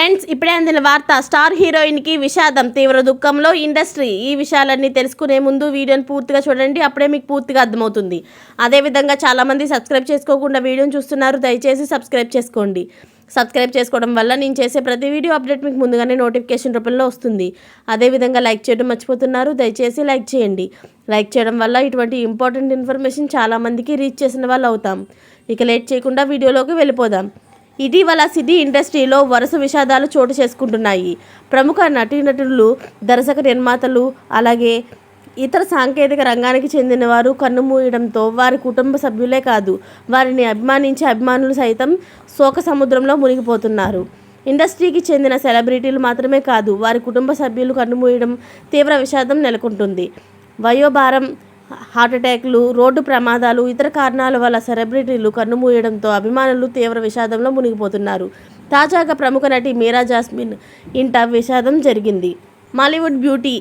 Friends, ఇప్పుడే అందిన వార్త. స్టార్ హీరోయిన్కి విషాదం, తీవ్ర దుఃఖంలో ఇండస్ట్రీ. ఈ విషయాలన్నీ తెలుసుకునే ముందు వీడియోని పూర్తిగా చూడండి, అప్పుడే మీకు పూర్తిగా అర్థమవుతుంది. అదేవిధంగా చాలామంది సబ్స్క్రైబ్ చేసుకోకుండా వీడియోని చూస్తున్నారు, దయచేసి సబ్స్క్రైబ్ చేసుకోండి. సబ్స్క్రైబ్ చేసుకోవడం వల్ల నేను చేసే ప్రతి వీడియో అప్డేట్ మీకు ముందుగానే నోటిఫికేషన్ రూపంలో వస్తుంది. అదేవిధంగా లైక్ చేయడం మర్చిపోతున్నారు, దయచేసి లైక్ చేయండి. లైక్ చేయడం వల్ల ఇటువంటి ఇంపార్టెంట్ ఇన్ఫర్మేషన్ చాలామందికి రీచ్ చేసిన వాళ్ళు అవుతాం. ఇక లేట్ చేయకుండా వీడియోలోకి వెళ్ళిపోదాం. ఇటీవల సినీ ఇండస్ట్రీలో వరుస విషాదాలు చోటు చేసుకుంటున్నాయి. ప్రముఖ నటీనటులు, దర్శక నిర్మాతలు, అలాగే ఇతర సాంకేతిక రంగానికి చెందిన వారు కన్నుమూయడంతో వారి కుటుంబ సభ్యులే కాదు, వారిని అభిమానించే అభిమానులు సైతం శోక సముద్రంలో మునిగిపోతున్నారు. ఇండస్ట్రీకి చెందిన సెలబ్రిటీలు మాత్రమే కాదు, వారి కుటుంబ సభ్యులు కన్నుమూయడం తీవ్ర విషాదం నెలకొంటుంది. వయోభారం, హార్ట్అటాక్లు, రోడ్డు ప్రమాదాలు, ఇతర కారణాల వల్ల సెలబ్రిటీలు కన్నుమూయడంతో అభిమానులు తీవ్ర విషాదంలో మునిగిపోతున్నారు. తాజాగా ప్రముఖ నటి మీరా జాస్మిన్ ఇంట విషాదం జరిగింది. మాలీవుడ్ బ్యూటీ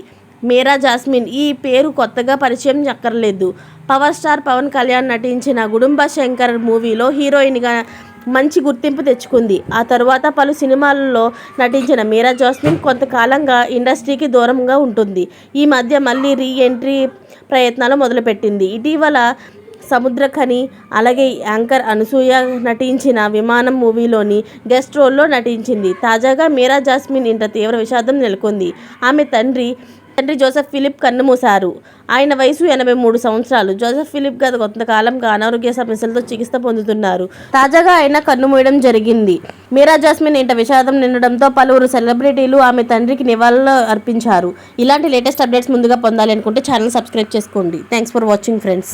మీరా జాస్మిన్, ఈ పేరు కొత్తగా పరిచయం అక్కర్లేదు. పవర్ స్టార్ పవన్ కళ్యాణ్ నటించిన గుడుంబ శంకర్ మూవీలో హీరోయిన్గా మంచి గుర్తింపు తెచ్చుకుంది. ఆ తర్వాత పలు సినిమాలలో నటించిన మీరా జాస్మిన్ కొంతకాలంగా ఇండస్ట్రీకి దూరంగా ఉంటుంది. ఈ మధ్య మళ్ళీ రీ ఎంట్రీ ప్రయత్నాలు మొదలుపెట్టింది. ఇటీవల సముద్రఖని, అలాగే యాంకర్ అనసూయ నటించిన విమానం మూవీలోని గెస్ట్ రోల్లో నటించింది. తాజాగా మీరా జాస్మిన్ ఇంట తీవ్ర విషాదం నెలకొంది. ఆమె తండ్రి జోసెఫ్ ఫిలిప్ కన్నుమూశారు. ఆయన వయసు 83 సంవత్సరాలు. జోసెఫ్ ఫిలిప్ గత కొంతకాలంగా అనారోగ్య సమస్యలతో చికిత్స పొందుతున్నారు. తాజాగా ఆయన కన్నుమూయడం జరిగింది. మీరా జాస్మిన్ ఇంట విషాదం నిండడంతో పలువురు సెలబ్రిటీలు ఆమె తండ్రికి నివాళులు అర్పించారు. ఇలాంటి లేటెస్ట్ అప్డేట్స్ ముందుగా పొందాలి అనుకుంటే ఛానల్ సబ్స్క్రైబ్ చేసుకోండి. Thanks for watching friends.